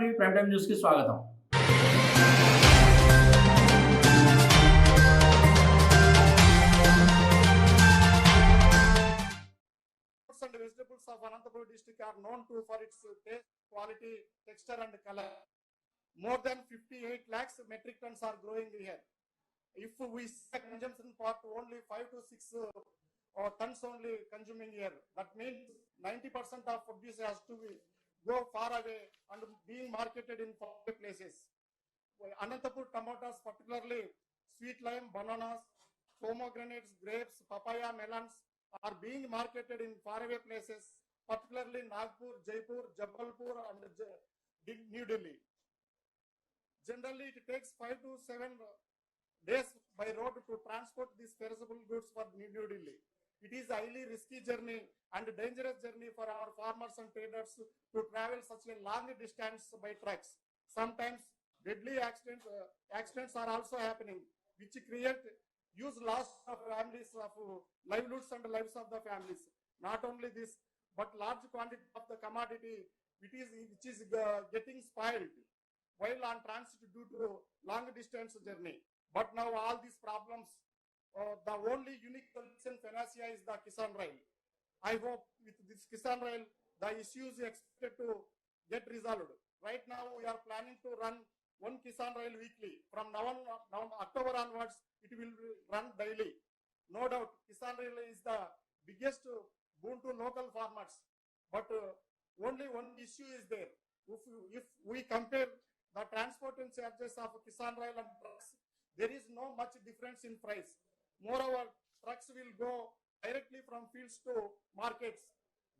TV prime time news కి స్వాగతం. Fruits and vegetables of Anantapur district are known for its taste, quality, texture and color. More than 58 lakhs metric tons are growing here. If we see consumption part, only 5 to 6 tons only consuming here. That means 90% of produce has to go far away and being marketed in far places. Anantapur tomatoes, particularly sweet lime, bananas, pomegranates, grapes, papaya, melons, are being marketed in faraway places, particularly Nagpur, Jaipur, Jabalpur and New Delhi. Generally, it takes 5 to 7 days by road to transport these perishable goods for New Delhi. It is a highly risky journey and dangerous journey for our farmers and traders to travel such a long distance by trucks. Sometimes deadly accidents are also happening, which create huge loss of families, of livelihoods and lives of the families. Not only this, but large quantity of the commodity which is getting spoiled while on transit due to long distance journey. But now all these problems, the only unique solution panacea is the Kisan Rail. I hope with this Kisan Rail, the issues expected to get resolved. Right now, we are planning to run one Kisan Rail weekly. From now October onwards, it will run daily. No doubt, Kisan Rail is the biggest boon to local farmers. But only one issue is there. If we compare the transportation charges of Kisan Rail and trucks, there is no much difference in price. Moreover, trucks will go directly from fields to markets.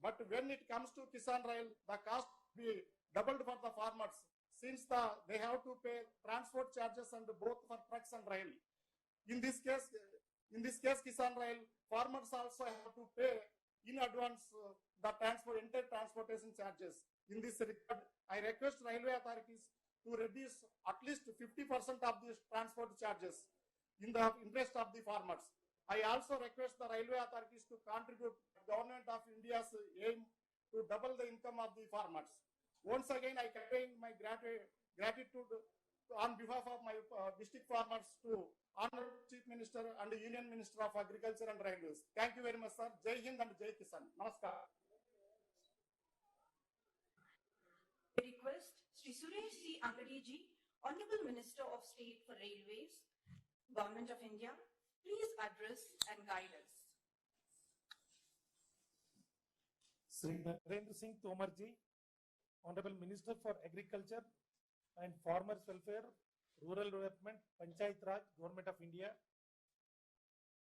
But when it comes to Kisan Rail, the cost will be doubled for the farmers, since they have to pay transport charges and both for trucks and rail. In this case, Kisan Rail, farmers also have to pay in advance the entire transportation charges. In this regard, I request railway authorities to reduce at least 50% of these transport charges in the interest of the farmers. I also request the railway authorities to contribute to the government of India's aim to double the income of the farmers. Once again, I convey my gratitude on behalf of my district farmers to Honorable Chief Minister and the Union Minister of Agriculture and Railways. Thank you very much, sir. Jai Hind and Jai Kisan. Namaskar. I request Sri Suresh C. Angadi ji, Honorable Minister of State for Railways, Government of India, please address and guide us. Sri Narendra Singh Tomar ji, Honorable Minister for Agriculture and Farmers Welfare, Rural Development, Panchayat Raj, Government of India,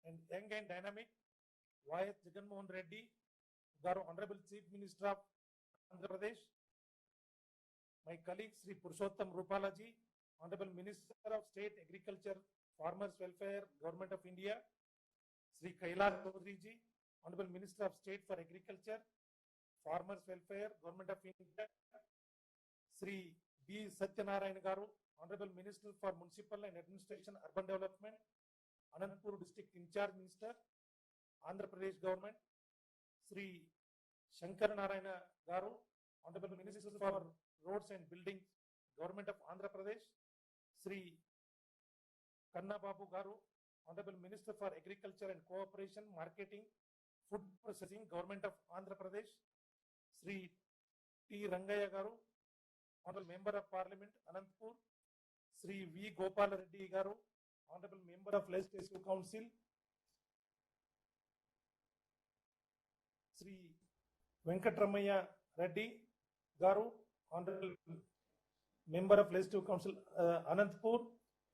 and young and dynamic Y.S. Jagannath Reddy, Honorable Chief Minister of Andhra Pradesh, my colleague Sri Purushottam Rupala ji, Honorable Minister of State Agriculture, Farmers Welfare, Government of India, Sri Kailash Chaudhary ji, Honorable Minister of State for Agriculture, Farmers Welfare, Government of India, Sri B. Satyanarayana Garu, Honorable Minister for Municipal and Administration, Urban Development, Anantapur District In-Charge Minister, Andhra Pradesh Government, Sri Shankar Narayana Garu, Honorable Minister for Roads and Buildings, Government of Andhra Pradesh, Sri Kanna Babu Garu, Honorable Minister for Agriculture and Cooperation, Marketing, Food Processing, Government of Andhra Pradesh, Sri T. Rangaya Garu, Honorable Member of Parliament, Anantapur, Sri V. Gopal Reddy Garu, Honorable Member of Legislative Council, Sri Venkatramaya Reddy Garu, Honorable Member of Legislative Council, Anantapur,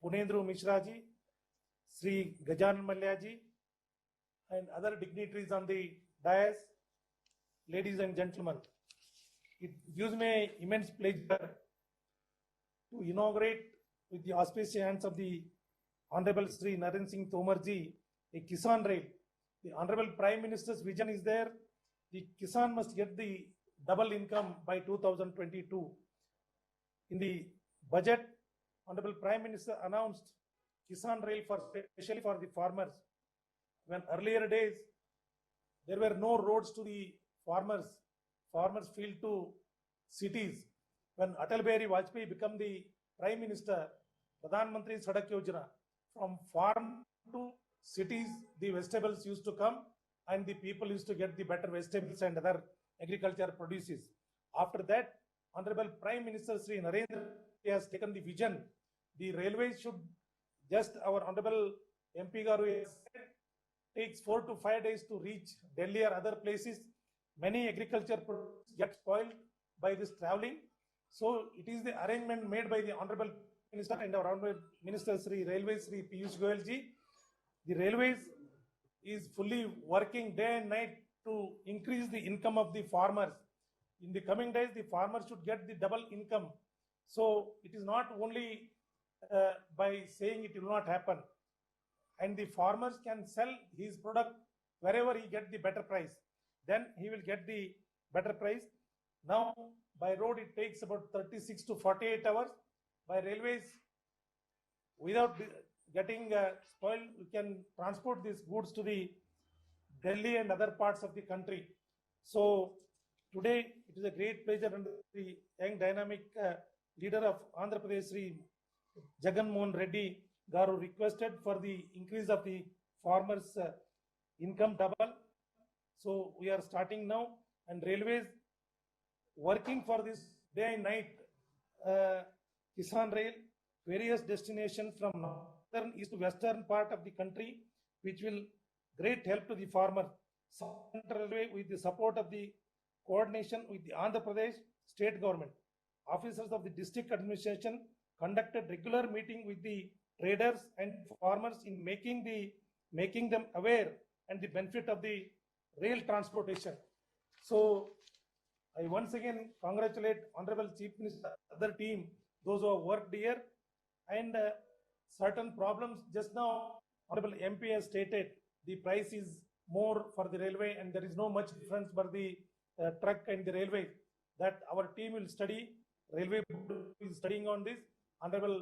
Punendru Mishraji, Sri Gajanan Malyaji, and other dignitaries on the dais, ladies and gentlemen. It gives me immense pleasure to inaugurate with the auspicious hands of the Honorable Sri Narendra Singh Tomar ji a Kisan Rail. The Honorable Prime Minister's vision is there. The Kisan must get the double income by 2022. In the budget, Honorable Prime Minister announced Kisan Rail especially for the farmers. When earlier days, there were no roads to the farmers. Farmers feel to cities. when Atal Bihari Vajpayee became the Prime Minister, Pradhan Mantri Sadak Yojana, from farm to cities, the vegetables used to come and the people used to get the better vegetables and other agriculture produces. After that, Honorable Prime Minister Sri Narendra Modi has taken the vision. The railways should just, our Honorable MP Garu has said, takes 4 to 5 days to reach Delhi or other places. Many agriculture products get spoiled by this traveling. So it is the arrangement made by the Honorable Minister and our Honorable Minister Sri Railways Sri Piyush Goyal ji. The railways is fully working day and night to increase the income of the farmers. In the coming days, the farmers should get the double income. So it is not only by saying it will not happen. And the farmers can sell his product wherever he get the better price. Then he will get the better price. Now, by road, it takes about 36 to 48 hours. By railways, without getting spoiled, we can transport these goods to the Delhi and other parts of the country. So today, it is a great pleasure under the young dynamic leader of Andhra Pradesh, Sri Jagan Mohan Reddy Garu, requested for the increase of the farmers' income double. So we are starting now, and railways working for this day and night. Kisan Rail, various destinations from northern, east to western part of the country, which will great help to the farmer. Central Railway, with the support of the coordination with the Andhra Pradesh state government, officers of the district administration conducted regular meeting with the traders and farmers in making them aware and the benefit of the rail transportation. So I once again congratulate Honorable Chief Minister, other team, those who have worked here, and certain problems just now Honorable MP has stated the price is more for the railway and there is no much difference for the truck and the railway. That our team will study, railway is studying on this. Honorable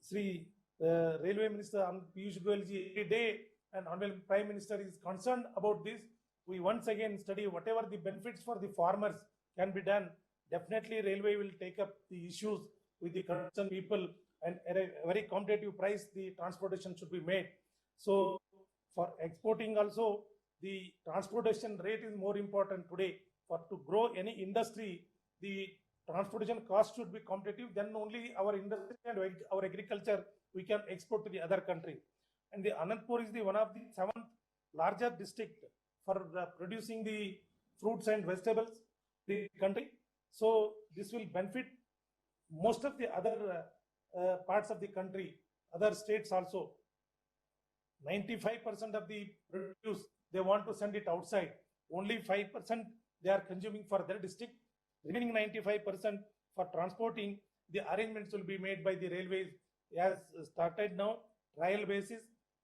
Sri Railway Minister Piyush Goyal ji every day and Honorable Prime Minister is concerned about this. We once again study whatever the benefits for the farmers can be done. Definitely railway will take up the issues with the concerned people, and at a very competitive price the transportation should be made. So for exporting also, the transportation rate is more important today. For to grow any industry, the transportation cost should be competitive. Then only our industry and our agriculture we can export to the other country. And the Anantapur is the one of the 7th largest district for producing the fruits and vegetables in the country. So this will benefit most of the other parts of the country, other states also. 95% of the produce they want to send it outside. Only 5% they are consuming for their district. Remaining 95% for transporting, the arrangements will be made by the railways. As started now, trial basis,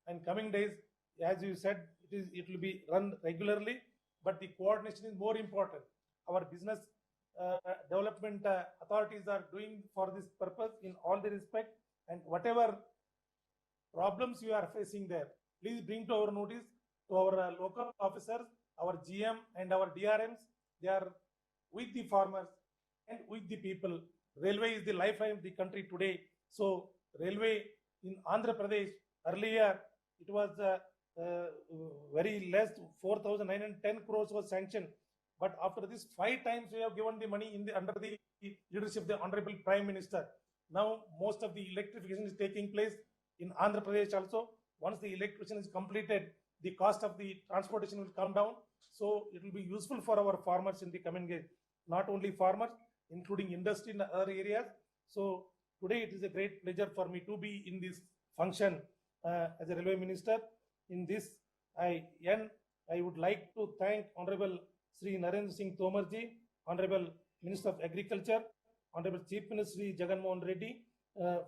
and coming days, as you said, it will be run regularly. But the coordination is more important. Our business development authorities are doing for this purpose in all the respect, and whatever problems you are facing there, please bring to our notice, to our local officers, our GM and our DRMs. They are with the farmers and with the people. Railway is the lifeline of the country today. So railway in Andhra Pradesh, earlier it was very less, 4,910 crores was sanctioned. But after this, 5 times we have given the money under the leadership of the Honorable Prime Minister. Now most of the electrification is taking place in Andhra Pradesh also. Once the electrification is completed, the cost of the transportation will come down. So it will be useful for our farmers in the coming days. Not only farmers, including industry in other areas. So today it is a great pleasure for me to be in this function as a railway minister. In this, I would like to thank Honorable Sri Narendra Singh Tomar ji, Honorable Minister of Agriculture, Honorable Chief Minister Sri Jagan Mohan Reddy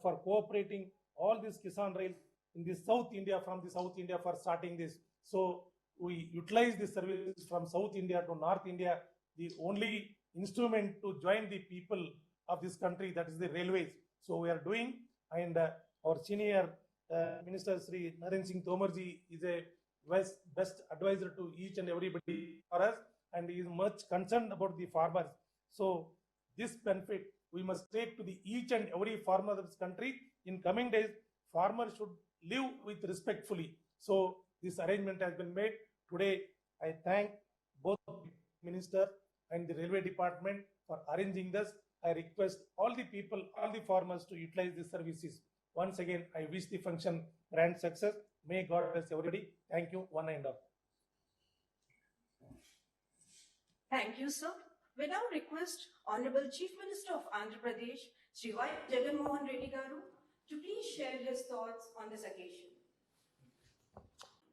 for cooperating all these Kisan Rail in the South India, from the South India for starting this. So we utilize the services from South India to North India. The only instrument to join the people of this country, that is the railways. So we are doing, and our senior Minister Sri Narendra Singh Tomar ji is a best advisor to each and everybody for us, and he is much concerned about the farmers. So this benefit we must take to the each and every farmer of this country. In coming days, farmers should live with respectfully. So this arrangement has been made. Today, I thank both Minister and the Railway Department for arranging this. I request all the people, all the farmers to utilize these services. Once again, I wish the function grand success. May God bless everybody. Thank you, one and all. Thank you, sir. We now request Honorable Chief Minister of Andhra Pradesh, Sri Y. Jagan Mohan Reddy Garu, to please share his thoughts on this occasion.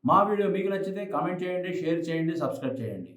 మా video మీకు నచ్చితే comment చేయండి, share చేయండి, subscribe చేయండి.